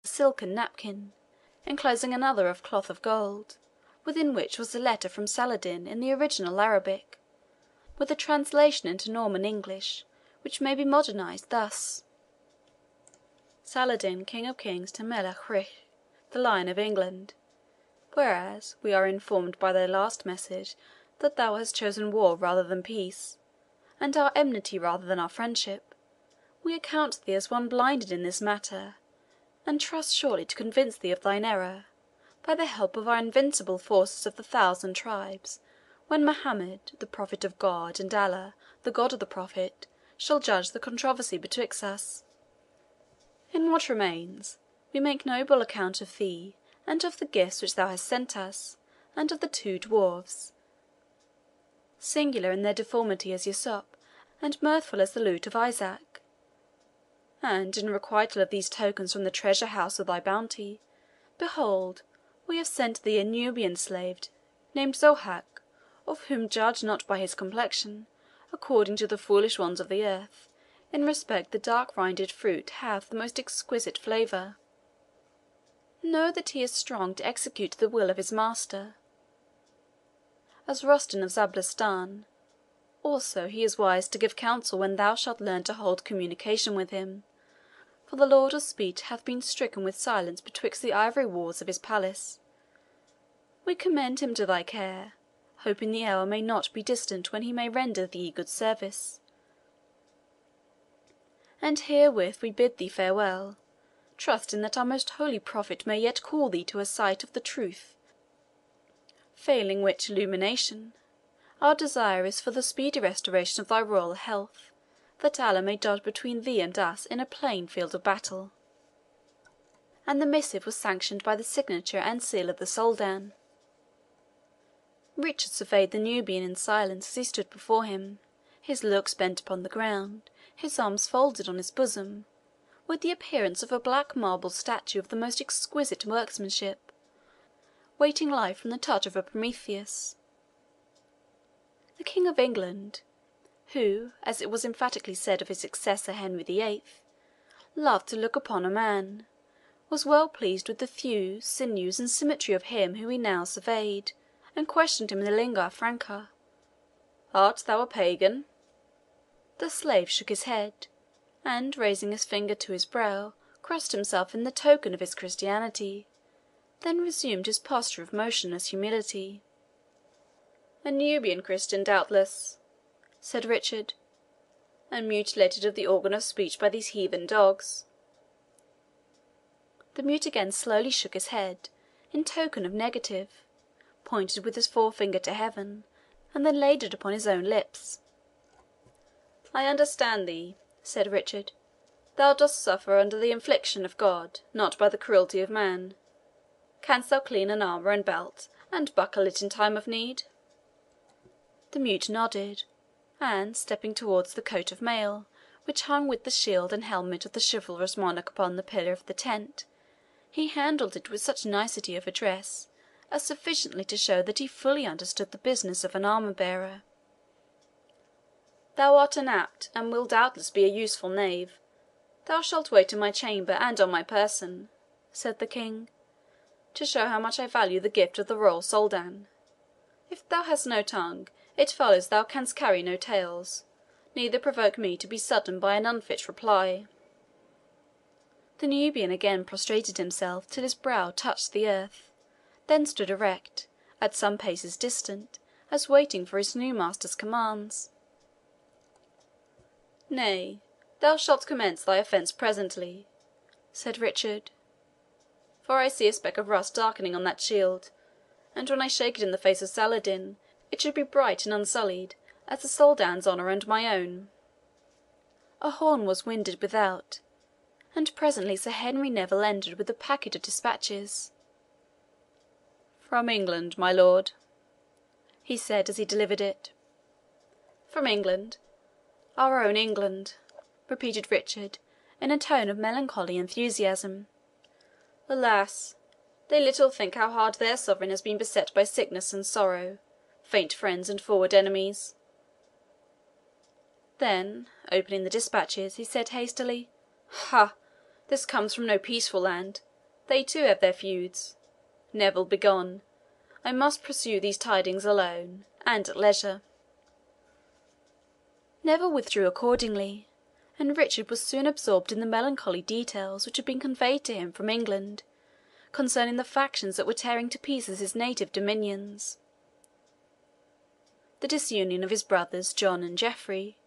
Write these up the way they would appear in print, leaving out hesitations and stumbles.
a silken napkin, enclosing another of cloth of gold, within which was a letter from Saladin in the original Arabic, with a translation into Norman English, which may be modernized thus: Saladin, King of Kings, to Melech Rich, the Lion of England. Whereas we are informed by thy last message that thou hast chosen war rather than peace, and our enmity rather than our friendship, we account thee as one blinded in this matter, and trust shortly to convince thee of thine error, by the help of our invincible forces of the 1,000 tribes, when Mohammed, the prophet of God, and Allah, the God of the prophet, shall judge the controversy betwixt us. In what remains, we make noble account of thee, and of the gifts which thou hast sent us, and of the 2 dwarfs, singular in their deformity as Yssop, and mirthful as the lute of Isaac. And in requital of these tokens from the treasure house of thy bounty, behold, we have sent thee a Nubian slave named Zohack, of whom judge not by his complexion, according to the foolish ones of the earth, in respect the dark-rinded fruit hath the most exquisite flavour. Know that he is strong to execute the will of his master, as Rostan of Zablastan. Also he is wise to give counsel when thou shalt learn to hold communication with him, for the Lord of Speech hath been stricken with silence betwixt the ivory walls of his palace. We commend him to thy care, hoping the hour may not be distant when he may render thee good service. And herewith we bid thee farewell, trusting that our most holy Prophet may yet call thee to a sight of the truth, failing which illumination, our desire is for the speedy restoration of thy royal health, that Allah may judge between thee and us in a plain field of battle. And the missive was sanctioned by the signature and seal of the Soldan. Richard surveyed the Nubian in silence as he stood before him, his looks bent upon the ground, his arms folded on his bosom, with the appearance of a black marble statue of the most exquisite workmanship, waiting life from the touch of a Prometheus. The King of England, who, as it was emphatically said of his successor Henry VIII, loved to look upon a man, was well pleased with the thews, sinews, and symmetry of him whom he now surveyed, and questioned him in the lingua franca. "Art thou a pagan?" The slave shook his head, and raising his finger to his brow, crossed himself in the token of his Christianity, then resumed his posture of motionless humility. "A Nubian Christian, doubtless," said Richard, "and mutilated of the organ of speech by these heathen dogs." The mute again slowly shook his head, in token of negative, pointed with his forefinger to heaven, and then laid it upon his own lips. "I understand thee," said Richard. "Thou dost suffer under the infliction of God, not by the cruelty of man. Canst thou clean an armour and belt, and buckle it in time of need?" The mute nodded, and stepping towards the coat of mail, which hung with the shield and helmet of the chivalrous monarch upon the pillar of the tent, he handled it with such nicety of address as sufficiently to show that he fully understood the business of an armour bearer. "Thou art an apt, and will doubtless be a useful knave. Thou shalt wait in my chamber and on my person," said the King, "to show how much I value the gift of the royal Soldan. If thou hast no tongue, it follows thou canst carry no tales, neither provoke me to be sudden by an unfit reply." The Nubian again prostrated himself till his brow touched the earth, then stood erect, at some paces distant, as waiting for his new master's commands. "Nay, thou shalt commence thy offence presently," said Richard, "for I see a speck of rust darkening on that shield, and when I shake it in the face of Saladin, it should be bright and unsullied, as the Soldan's honour and my own." A horn was winded without, and presently Sir Henry Neville entered with a packet of dispatches. "From England, my lord," he said as he delivered it. "From England, our own England," repeated Richard, in a tone of melancholy enthusiasm. "Alas! they little think how hard their sovereign has been beset by sickness and sorrow, faint friends and forward enemies." Then, opening the dispatches, he said hastily, "Ha! this comes from no peaceful land. They too have their feuds. Neville, begone. I must pursue these tidings alone, and at leisure." Neville withdrew accordingly, and Richard was soon absorbed in the melancholy details which had been conveyed to him from England concerning the factions that were tearing to pieces his native dominions. The disunion of his brothers John and Geoffrey,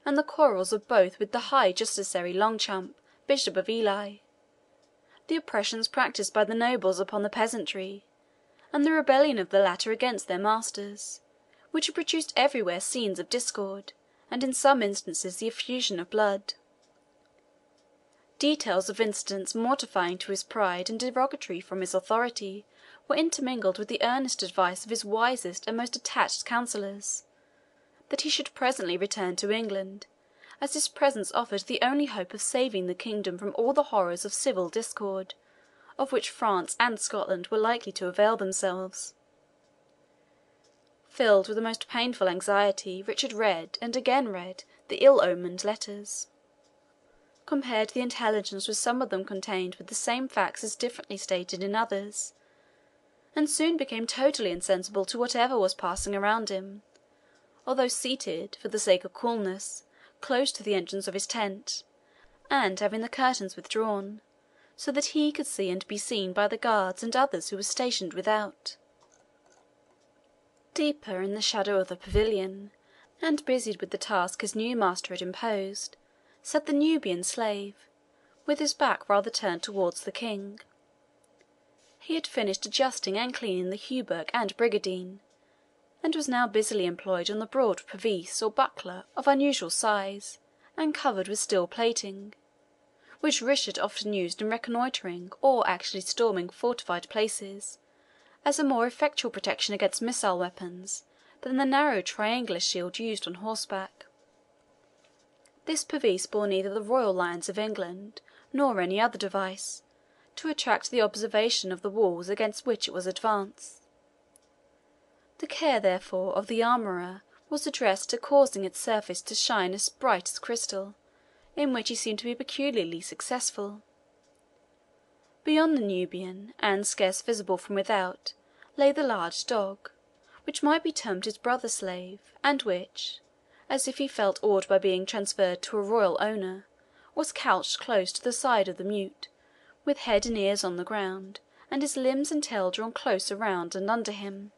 and the quarrels of both with the High Justiciary Longchamp, Bishop of Ely, the oppressions practised by the nobles upon the peasantry, and the rebellion of the latter against their masters, which had produced everywhere scenes of discord, and in some instances the effusion of blood. Details of incidents mortifying to his pride and derogatory from his authority were intermingled with the earnest advice of his wisest and most attached counsellors, that he should presently return to England, as his presence offered the only hope of saving the kingdom from all the horrors of civil discord, of which France and Scotland were likely to avail themselves. Filled with the most painful anxiety, Richard read and again read the ill-omened letters, compared the intelligence which some of them contained with the same facts as differently stated in others, and soon became totally insensible to whatever was passing around him, although seated, for the sake of coolness, close to the entrance of his tent, and having the curtains withdrawn, so that he could see and be seen by the guards and others who were stationed without. Deeper in the shadow of the pavilion, and busied with the task his new master had imposed, sat the Nubian slave, with his back rather turned towards the king. He had finished adjusting and cleaning the hauberk and brigandine, and was now busily employed on the broad pavise or buckler of unusual size, and covered with steel plating, which Richard often used in reconnoitring or actually storming fortified places, as a more effectual protection against missile weapons than the narrow triangular shield used on horseback. This pavise bore neither the royal lions of England nor any other device, to attract the observation of the walls against which it was advanced. The care, therefore, of the armourer was addressed to causing its surface to shine as bright as crystal, in which he seemed to be peculiarly successful. Beyond the Nubian, and scarce visible from without, lay the large dog, which might be termed his brother slave, and which, as if he felt awed by being transferred to a royal owner, was couched close to the side of the mute, with head and ears on the ground, and his limbs and tail drawn close around and under him.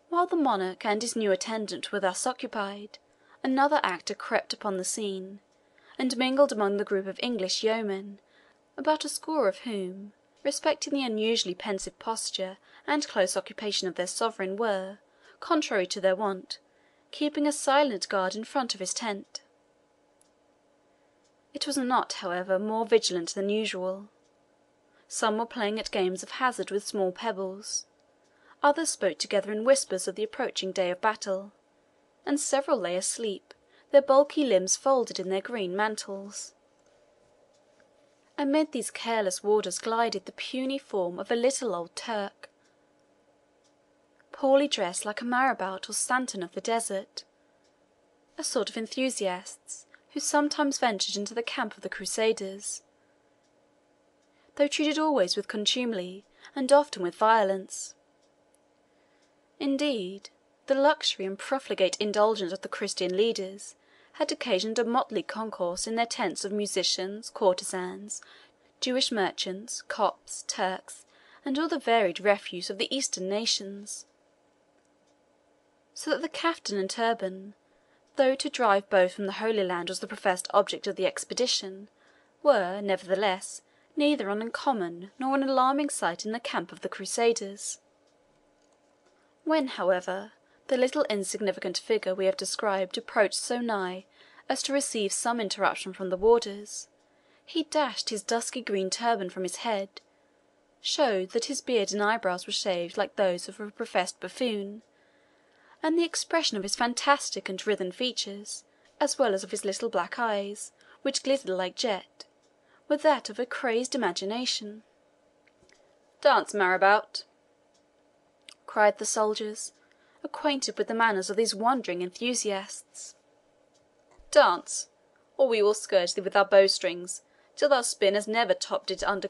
While the monarch and his new attendant were thus occupied, another actor crept upon the scene, and mingled among the group of English yeomen, about a score of whom, respecting the unusually pensive posture and close occupation of their sovereign, were, contrary to their wont, keeping a silent guard in front of his tent. It was not, however, more vigilant than usual. Some were playing at games of hazard with small pebbles, others spoke together in whispers of the approaching day of battle, and several lay asleep, their bulky limbs folded in their green mantles. Amid these careless warders glided the puny form of a little old Turk, poorly dressed like a marabout or santon of the desert, a sort of enthusiasts who sometimes ventured into the camp of the Crusaders, though treated always with contumely and often with violence. Indeed, the luxury and profligate indulgence of the Christian leaders had occasioned a motley concourse in their tents of musicians, courtesans, Jewish merchants, Copts, Turks, and all the varied refuse of the Eastern nations, so that the caftan and turban, though to drive both from the Holy Land was the professed object of the expedition, were, nevertheless, neither an uncommon nor an alarming sight in the camp of the Crusaders. When, however, the little insignificant figure we have described approached so nigh as to receive some interruption from the warders, he dashed his dusky green turban from his head, showed that his beard and eyebrows were shaved like those of a professed buffoon, and the expression of his fantastic and writhen features, as well as of his little black eyes, which glittered like jet, were that of a crazed imagination. "Dance, marabout!" cried the soldiers, acquainted with the manners of these wandering enthusiasts. "Dance, or we will scourge thee with our bowstrings, till thou spin as never top did under